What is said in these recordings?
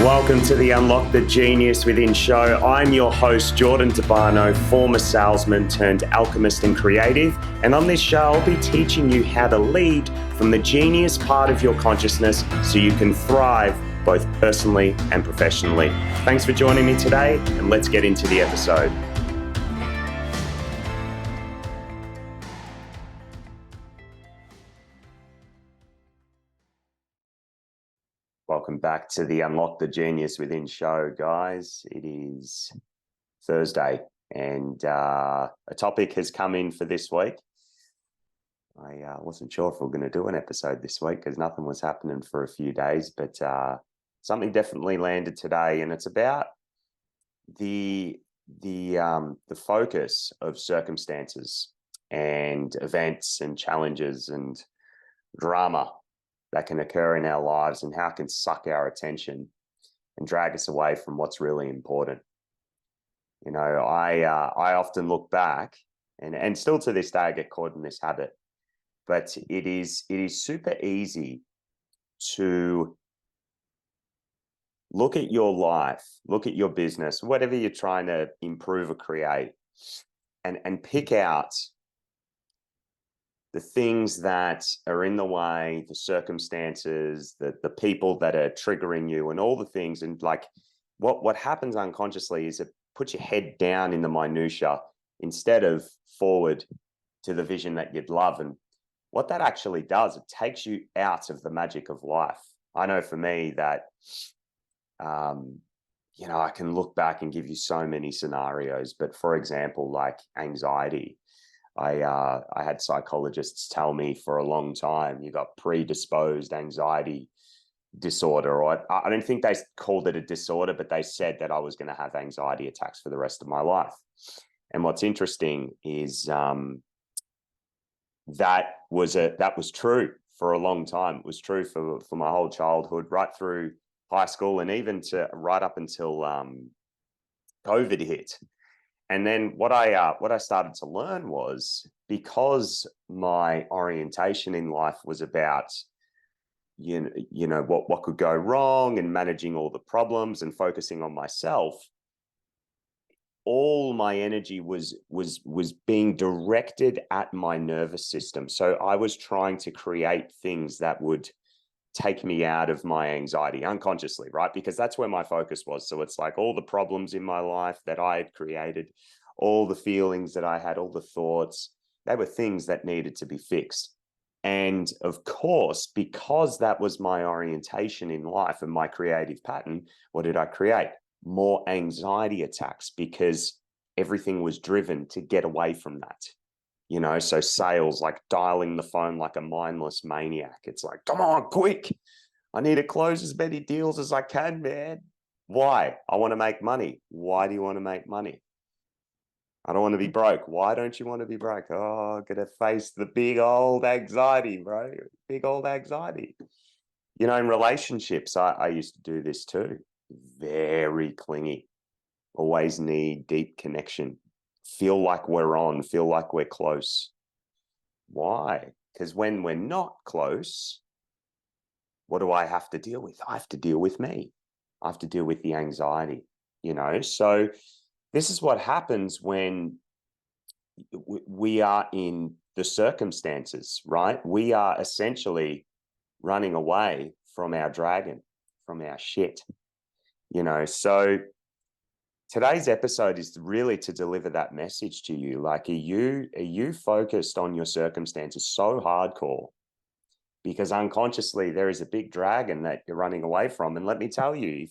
Welcome to the Unlock the Genius Within show. I'm your host, Jordan Tabano, former salesman turned alchemist and creative. And on this show, I'll be teaching you how to lead from the genius part of your consciousness so you can thrive both personally and professionally. Thanks for joining me today, and let's get into the episode. Welcome back to the Unlock the Genius Within show, guys. It is Thursday, and a topic has come in for this week. I wasn't sure if we were going to do an episode this week because nothing was happening for a few days, but something definitely landed today, and it's about the focus of circumstances and events and challenges and drama that can occur in our lives and how it can suck our attention and drag us away from what's really important. You know, I often look back and still to this day I get caught in this habit, but it is super easy to look at your life, look at your business, whatever you're trying to improve or create, and pick out the things that are in the way, the circumstances, the people that are triggering you and all the things. And like what happens unconsciously is it puts your head down in the minutia instead of forward to the vision that you'd love. And what that actually does, it takes you out of the magic of life. I know for me that, I can look back and give you so many scenarios, but for example, like anxiety, I had psychologists tell me for a long time, you got predisposed anxiety disorder, or I don't think they called it a disorder, but they said that I was going to have anxiety attacks for the rest of my life. And what's interesting is that was true for a long time. It was true for my whole childhood, right through high school, and even to right up until COVID hit. And then what I started to learn was, because my orientation in life was about, what could go wrong and managing all the problems and focusing on myself, all my energy was being directed at my nervous system. So I was trying to create things that would take me out of my anxiety unconsciously, right? Because that's where my focus was. So it's like all the problems in my life that I had created, all the feelings that I had, all the thoughts, they were things that needed to be fixed. And of course, because that was my orientation in life and my creative pattern, what did I create? More anxiety attacks, because everything was driven to get away from that. So sales, like dialing the phone like a mindless maniac. It's like, come on, quick. I need to close as many deals as I can, man. Why? I want to make money. Why do you want to make money? I don't want to be broke. Why don't you want to be broke? Oh, I'm going to face the big old anxiety, bro. Big old anxiety. In relationships, I used to do this too. Very clingy. Always need deep connection. Feel like we're on, feel like we're close. Why? Because when we're not close, what do I have to deal with? I have to deal with me. I have to deal with the anxiety, So this is what happens when we are in the circumstances, right? We are essentially running away from our dragon, from our shit, So today's episode is really to deliver that message to you. Like, are you focused on your circumstances so hardcore? Because unconsciously there is a big dragon that you're running away from. And let me tell you,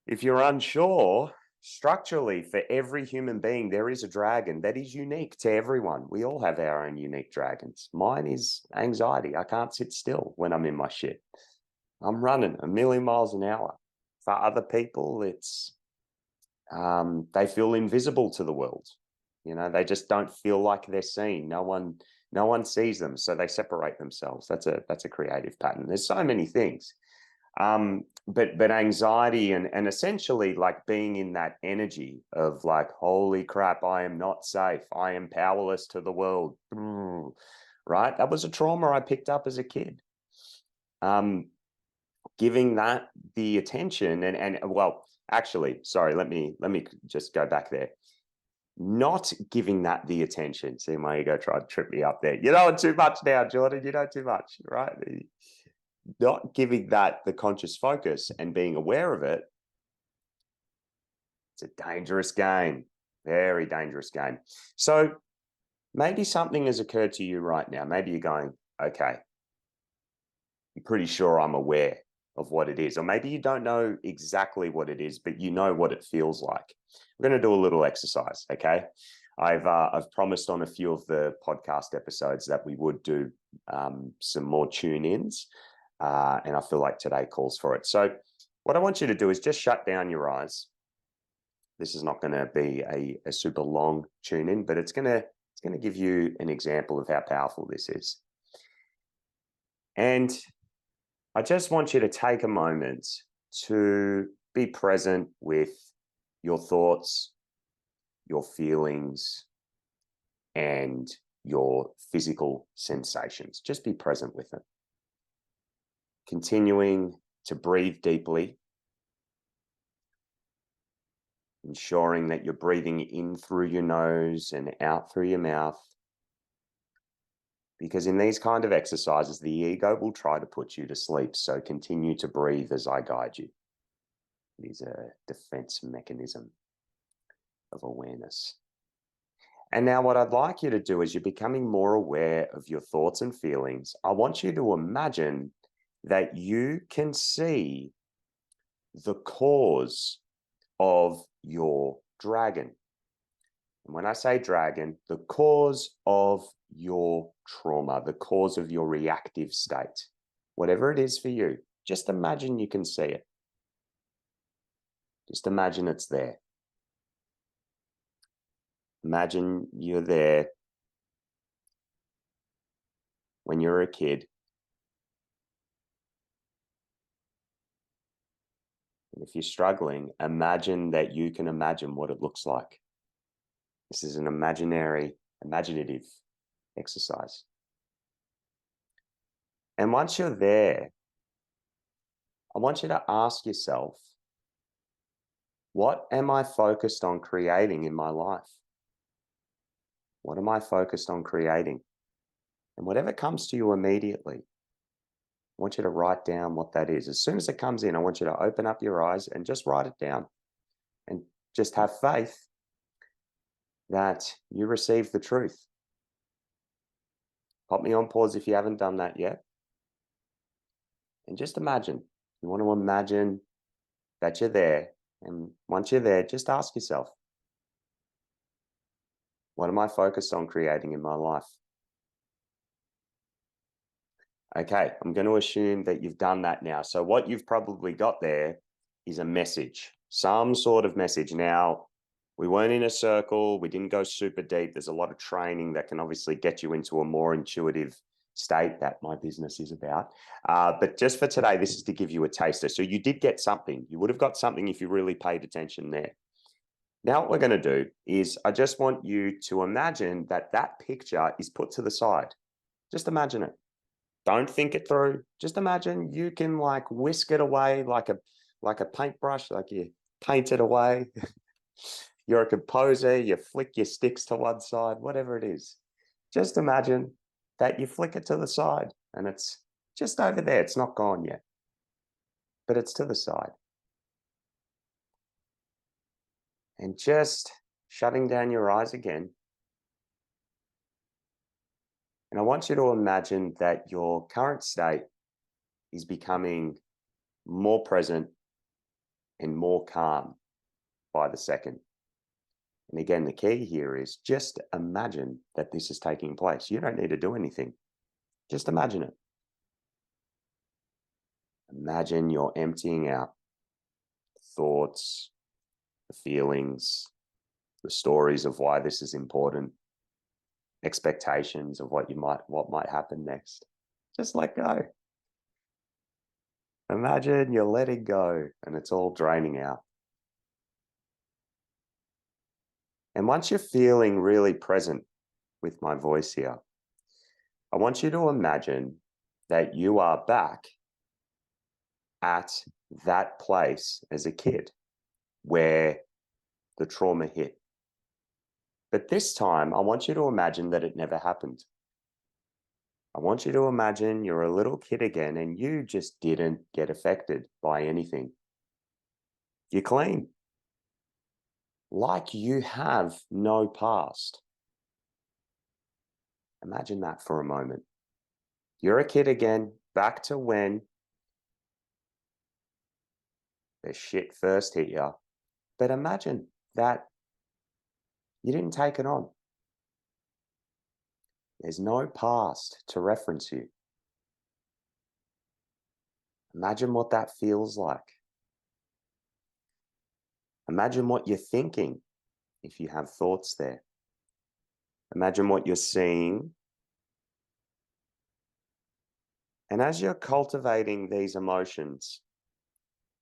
if you're unsure, structurally, for every human being, there is a dragon that is unique to everyone. We all have our own unique dragons. Mine is anxiety. I can't sit still when I'm in my shit. I'm running a million miles an hour. For other people, it's they feel invisible to the world. They just don't feel like they're seen. No one sees them, so they separate themselves. That's a creative pattern. There's so many things. But anxiety and essentially like being in that energy of like, holy crap, I am not safe. I am powerless to the world. Right? That was a trauma I picked up as a kid. Giving that the attention and well, actually, sorry, let me just go back there. Not giving that the attention. See, my ego tried to trip me up there. You know too much now, Jordan. You know too much, right? Not giving that the conscious focus and being aware of it. It's a dangerous game, very dangerous game. So maybe something has occurred to you right now. Maybe you're going, okay, I'm pretty sure I'm aware of what it is. Or maybe you don't know exactly what it is, but you know what it feels like. We're going to do a little exercise, okay? I've promised on a few of the podcast episodes that we would do some more tune-ins, and I feel like today calls for it. So what I want you to do is just shut down your eyes. This is not going to be a super long tune-in, but it's going to give you an example of how powerful this is. And I just want you to take a moment to be present with your thoughts, your feelings, and your physical sensations. Just be present with it. Continuing to breathe deeply, ensuring that you're breathing in through your nose and out through your mouth. Because in these kind of exercises, the ego will try to put you to sleep. So continue to breathe as I guide you. It is a defense mechanism of awareness. And now what I'd like you to do is you're becoming more aware of your thoughts and feelings. I want you to imagine that you can see the cause of your dragon. And when I say dragon, the cause of your trauma, the cause of your reactive state, whatever it is for you, just imagine you can see it. Just imagine it's there. Imagine you're there when you're a kid. And if you're struggling, imagine that you can imagine what it looks like. This is an imaginative exercise. And once you're there, I want you to ask yourself, what am I focused on creating in my life? What am I focused on creating? And whatever comes to you immediately, I want you to write down what that is. As soon as it comes in, I want you to open up your eyes and just write it down. And just have faith that you receive the truth. Pop me on pause if you haven't done that yet. And just imagine. You want to imagine that you're there. And once you're there, just ask yourself, what am I focused on creating in my life? Okay, I'm going to assume that you've done that now. So what you've probably got there is a message, some sort of message. Now, we weren't in a circle. We didn't go super deep. There's a lot of training that can obviously get you into a more intuitive state that my business is about. But just for today, this is to give you a taster. So you did get something. You would have got something if you really paid attention there. Now what we're going to do is I just want you to imagine that that picture is put to the side. Just imagine it. Don't think it through. Just imagine you can like whisk it away like a paintbrush, like you paint it away. You're a composer, you flick your sticks to one side, whatever it is. Just imagine that you flick it to the side and it's just over there. It's not gone yet, but it's to the side. And just shutting down your eyes again. And I want you to imagine that your current state is becoming more present and more calm by the second. And again, the key here is just imagine that this is taking place. You don't need to do anything. Just imagine it. Imagine you're emptying out thoughts, the feelings, the stories of why this is important, expectations of what might happen next. Just let go. Imagine you're letting go and it's all draining out. And once you're feeling really present with my voice here, I want you to imagine that you are back at that place as a kid where the trauma hit. But this time, I want you to imagine that it never happened. I want you to imagine you're a little kid again and you just didn't get affected by anything. You're clean. Like you have no past. Imagine that for a moment. You're a kid again, back to when the shit first hit you. But imagine that you didn't take it on. There's no past to reference you. Imagine what that feels like. Imagine what you're thinking if you have thoughts there. Imagine what you're seeing. And as you're cultivating these emotions,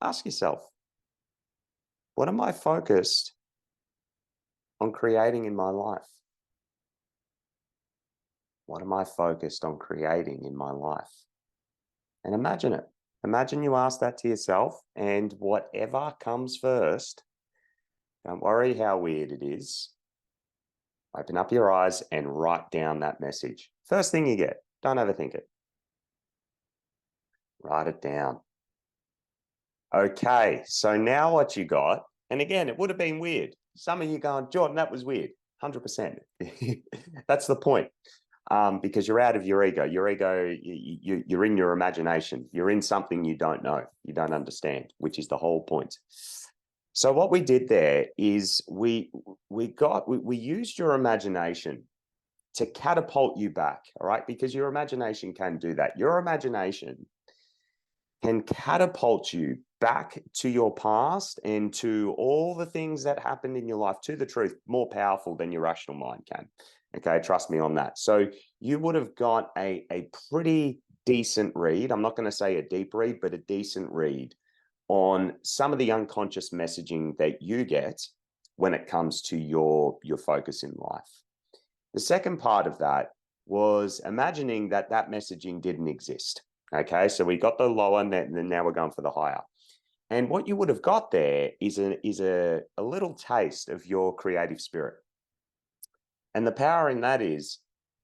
ask yourself, what am I focused on creating in my life? What am I focused on creating in my life? And imagine it. Imagine you ask that to yourself, and whatever comes first, don't worry how weird it is. Open up your eyes and write down that message. First thing you get, don't overthink it. Write it down. Okay, so now what you got, and again, it would have been weird. Some of you going, Jordan, that was weird. 100%. That's the point. Because you're out of your ego. Your ego, you're in your imagination. You're in something you don't know, you don't understand, which is the whole point. So what we did there is we used your imagination to catapult you back, all right? Because your imagination can do that. Your imagination can catapult you back to your past and to all the things that happened in your life, to the truth, more powerful than your rational mind can. Okay, trust me on that. So you would have got a pretty decent read. I'm not going to say a deep read, but a decent read on some of the unconscious messaging that you get when it comes to your focus in life. The second part of that was imagining that messaging didn't exist. Okay, so we got the lower, and then now we're going for the higher. And what you would have got there is a little taste of your creative spirit. And the power in that is,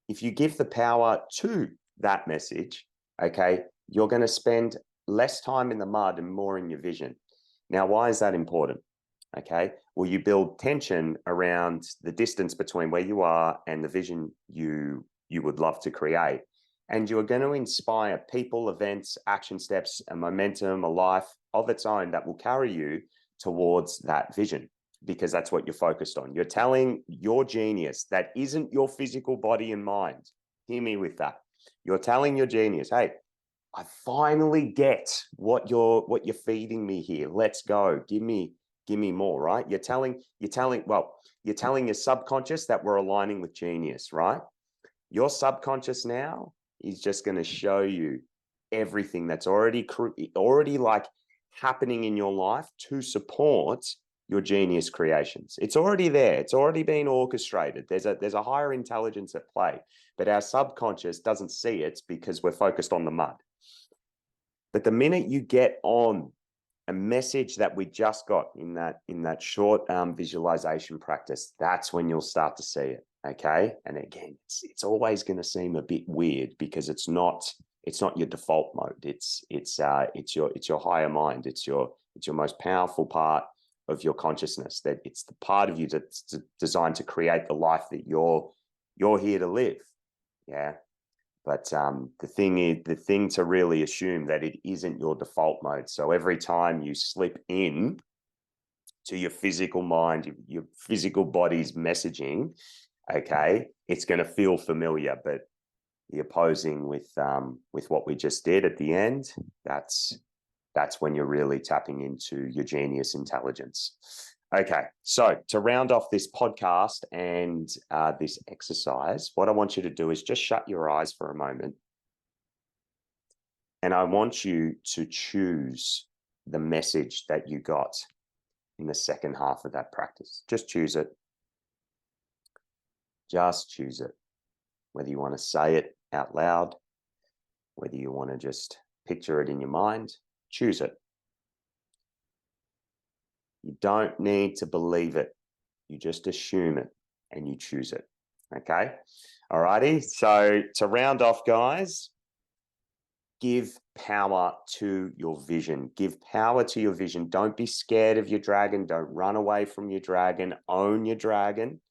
if you give the power to that message, okay, you're going to spend less time in the mud and more in your vision. Now, why is that important? Okay, well, you build tension around the distance between where you are and the vision you would love to create. And you are going to inspire people, events, action steps, a momentum, a life of its own that will carry you towards that vision, because that's what you're focused on. You're telling your genius that isn't your physical body and mind. Hear me with that. You're telling your genius, hey, I finally get what you're feeding me here. Let's go. Give me more, right? You're telling your subconscious that we're aligning with genius, right? Your subconscious now is just going to show you everything that's already like happening in your life to support your genius creations. It's already there. It's already been orchestrated. There's a higher intelligence at play, but our subconscious doesn't see it because we're focused on the mud. But the minute you get on a message that we just got in that short visualization practice, that's when you'll start to see it. Okay, and again, it's always going to seem a bit weird because it's not your default mode. It's your higher mind. It's your most powerful part of your consciousness. That it's the part of you that's designed to create the life that you're here to live. Yeah. But the thing to really assume that it isn't your default mode. So every time you slip in to your physical mind, your physical body's messaging, okay, it's going to feel familiar. But the opposing with what we just did at the end, that's when you're really tapping into your genius intelligence. Okay, so to round off this podcast and this exercise, what I want you to do is just shut your eyes for a moment. And I want you to choose the message that you got in the second half of that practice. Just choose it. Just choose it. Whether you want to say it out loud, whether you want to just picture it in your mind, choose it. You don't need to believe it. You just assume it and you choose it. Okay. All righty. So to round off, guys, give power to your vision. Give power to your vision. Don't be scared of your dragon. Don't run away from your dragon. Own your dragon.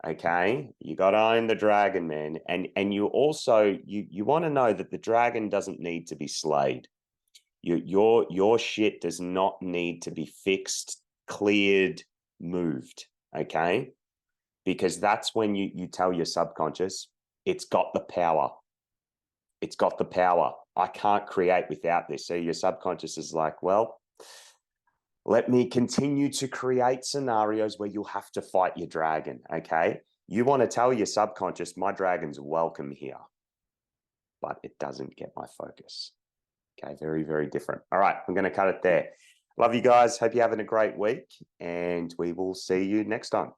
Okay. You got to own the dragon, man. And you also, you want to know that the dragon doesn't need to be slayed. Your shit does not need to be fixed, cleared, moved. Okay. Because that's when you tell your subconscious, it's got the power. It's got the power. I can't create without this. So your subconscious is like, well, let me continue to create scenarios where you'll have to fight your dragon, okay? You want to tell your subconscious, my dragon's welcome here, but it doesn't get my focus. Okay, very, very different. All right, I'm going to cut it there. Love you guys. Hope you're having a great week, and we will see you next time.